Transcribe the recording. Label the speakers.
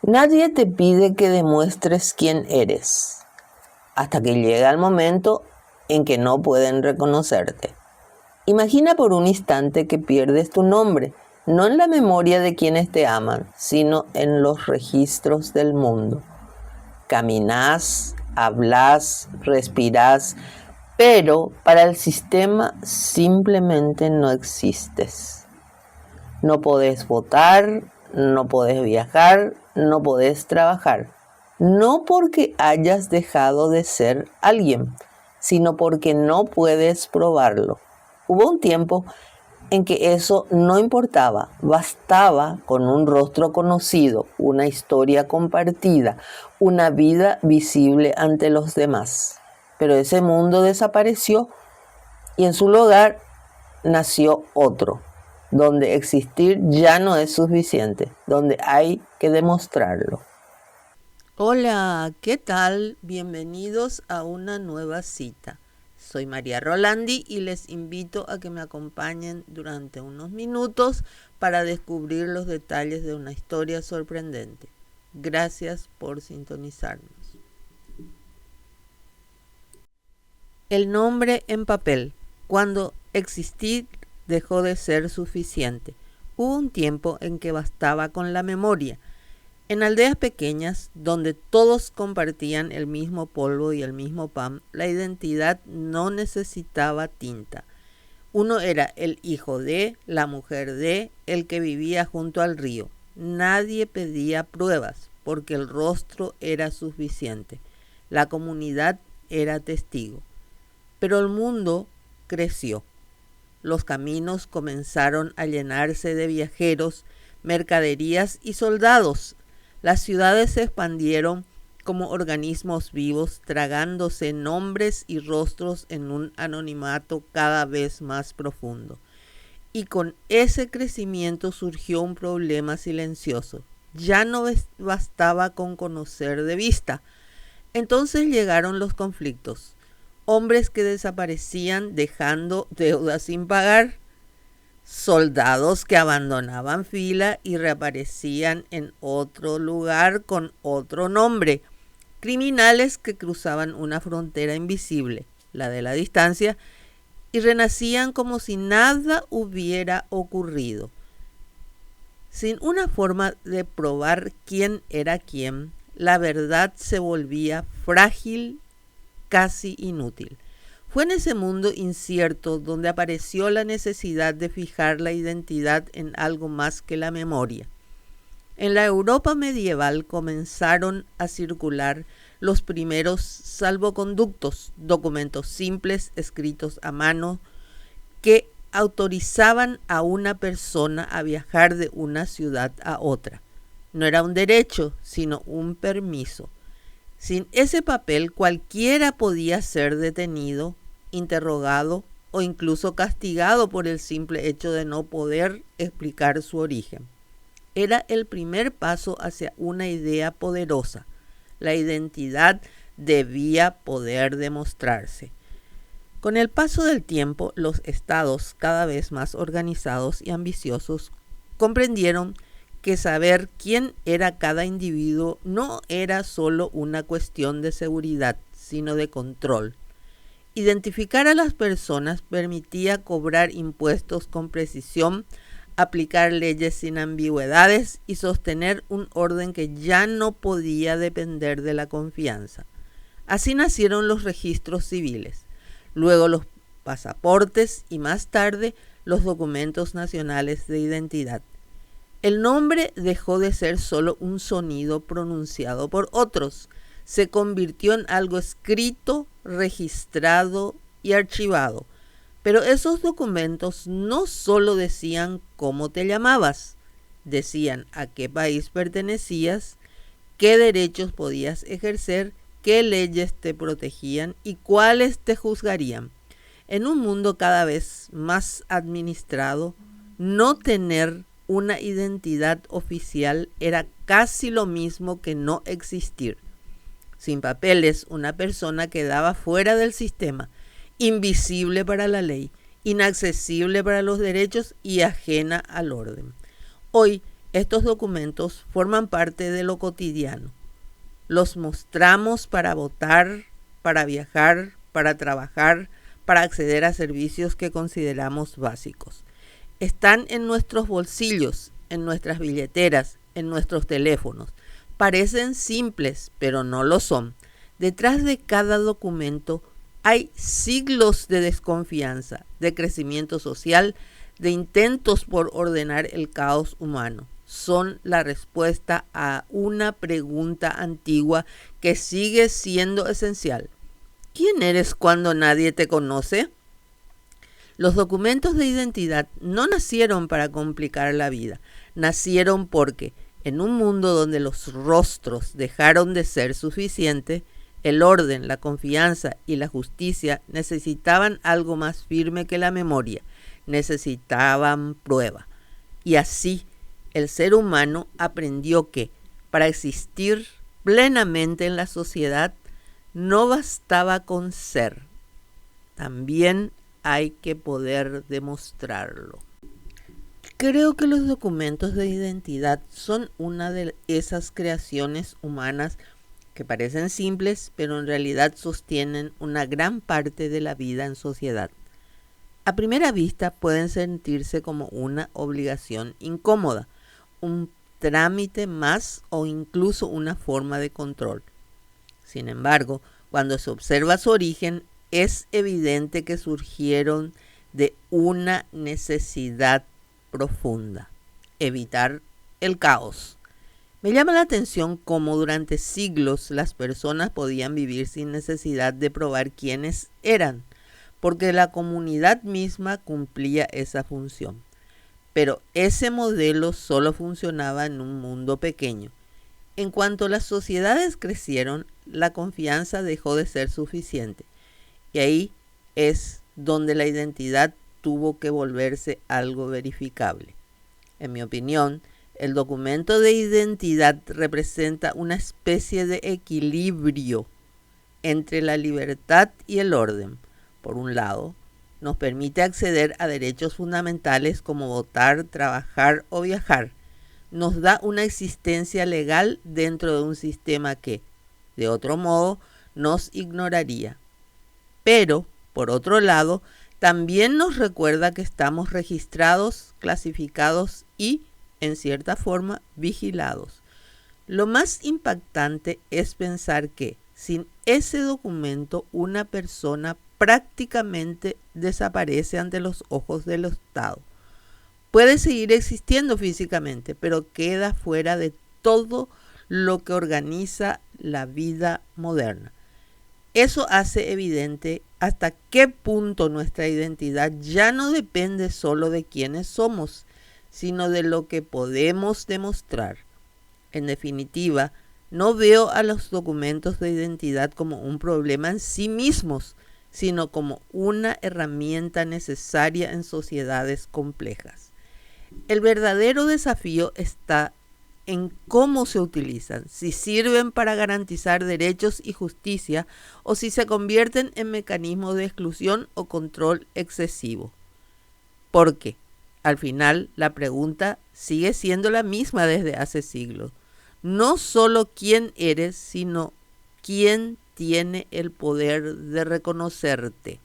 Speaker 1: Nadie te pide que demuestres quién eres, hasta que llega el momento en que no pueden reconocerte. Imagina por un instante que pierdes tu nombre, no en la memoria de quienes te aman, sino en los registros del mundo. Caminás, hablas, respirás, pero para el sistema simplemente no existes. No podés votar, no podés viajar, no podés trabajar. No porque hayas dejado de ser alguien, sino porque no puedes probarlo. Hubo un tiempo en que eso no importaba, bastaba con un rostro conocido, una historia compartida, una vida visible ante los demás. Pero ese mundo desapareció y en su lugar nació otro, donde existir ya no es suficiente, donde hay que demostrarlo. Hola, ¿qué tal? Bienvenidos a una nueva cita. Soy María Rolandi y les invito a que me acompañen durante unos minutos para descubrir los detalles de una historia sorprendente. Gracias por sintonizarnos. El nombre en papel. Cuando existir dejó de ser suficiente. Hubo un tiempo en que bastaba con la memoria. En aldeas pequeñas, donde todos compartían el mismo polvo y el mismo pan, la identidad no necesitaba tinta. Uno era el hijo de, la mujer de, el que vivía junto al río. Nadie pedía pruebas, porque el rostro era suficiente. La comunidad era testigo. Pero el mundo creció. Los caminos comenzaron a llenarse de viajeros, mercaderías y soldados. Las ciudades se expandieron como organismos vivos, tragándose nombres y rostros en un anonimato cada vez más profundo. Y con ese crecimiento surgió un problema silencioso. Ya no bastaba con conocer de vista. Entonces llegaron los conflictos. Hombres que desaparecían dejando deudas sin pagar. Soldados que abandonaban fila y reaparecían en otro lugar con otro nombre. Criminales que cruzaban una frontera invisible, la de la distancia, y renacían como si nada hubiera ocurrido. Sin una forma de probar quién era quién, la verdad se volvía frágil, casi inútil. Fue en ese mundo incierto donde apareció la necesidad de fijar la identidad en algo más que la memoria. En la Europa medieval comenzaron a circular los primeros salvoconductos, documentos simples escritos a mano que autorizaban a una persona a viajar de una ciudad a otra. No era un derecho, sino un permiso. Sin ese papel cualquiera podía ser detenido, interrogado o incluso castigado por el simple hecho de no poder explicar su origen. Era el primer paso hacia una idea poderosa. La identidad debía poder demostrarse. Con el paso del tiempo, los estados, cada vez más organizados y ambiciosos, comprendieron que saber quién era cada individuo no era solo una cuestión de seguridad, sino de control. Identificar a las personas permitía cobrar impuestos con precisión, aplicar leyes sin ambigüedades y sostener un orden que ya no podía depender de la confianza. Así nacieron los registros civiles, luego los pasaportes y más tarde los documentos nacionales de identidad. El nombre dejó de ser solo un sonido pronunciado por otros, se convirtió en algo escrito, registrado y archivado. Pero esos documentos no solo decían cómo te llamabas, decían a qué país pertenecías, qué derechos podías ejercer, qué leyes te protegían y cuáles te juzgarían. En un mundo cada vez más administrado, no tener una identidad oficial era casi lo mismo que no existir. Sin papeles, una persona quedaba fuera del sistema, invisible para la ley, inaccesible para los derechos y ajena al orden. Hoy, estos documentos forman parte de lo cotidiano. Los mostramos para votar, para viajar, para trabajar, para acceder a servicios que consideramos básicos. Están en nuestros bolsillos, en nuestras billeteras, en nuestros teléfonos. Parecen simples, pero no lo son. Detrás de cada documento hay siglos de desconfianza, de crecimiento social, de intentos por ordenar el caos humano. Son la respuesta a una pregunta antigua que sigue siendo esencial. ¿Quién eres cuando nadie te conoce? Los documentos de identidad no nacieron para complicar la vida, nacieron porque en un mundo donde los rostros dejaron de ser suficientes, el orden, la confianza y la justicia necesitaban algo más firme que la memoria, necesitaban prueba. Y así el ser humano aprendió que para existir plenamente en la sociedad no bastaba con ser, también hay que poder demostrarlo. Creo que los documentos de identidad son una de esas creaciones humanas que parecen simples, pero en realidad sostienen una gran parte de la vida en sociedad. A primera vista pueden sentirse como una obligación incómoda, un trámite más o incluso una forma de control. Sin embargo, cuando se observa su origen, es evidente que surgieron de una necesidad profunda: evitar el caos. Me llama la atención cómo durante siglos las personas podían vivir sin necesidad de probar quiénes eran, porque la comunidad misma cumplía esa función. Pero ese modelo solo funcionaba en un mundo pequeño. En cuanto las sociedades crecieron, la confianza dejó de ser suficiente. Y ahí es donde la identidad tuvo que volverse algo verificable. En mi opinión, el documento de identidad representa una especie de equilibrio entre la libertad y el orden. Por un lado, nos permite acceder a derechos fundamentales como votar, trabajar o viajar. Nos da una existencia legal dentro de un sistema que, de otro modo, nos ignoraría. Pero, por otro lado, también nos recuerda que estamos registrados, clasificados y, en cierta forma, vigilados. Lo más impactante es pensar que, sin ese documento, una persona prácticamente desaparece ante los ojos del Estado. Puede seguir existiendo físicamente, pero queda fuera de todo lo que organiza la vida moderna. Eso hace evidente hasta qué punto nuestra identidad ya no depende solo de quiénes somos, sino de lo que podemos demostrar. En definitiva, no veo a los documentos de identidad como un problema en sí mismos, sino como una herramienta necesaria en sociedades complejas. El verdadero desafío está en cómo se utilizan, si sirven para garantizar derechos y justicia o si se convierten en mecanismos de exclusión o control excesivo. Porque, al final, la pregunta sigue siendo la misma desde hace siglos. No solo quién eres, sino quién tiene el poder de reconocerte.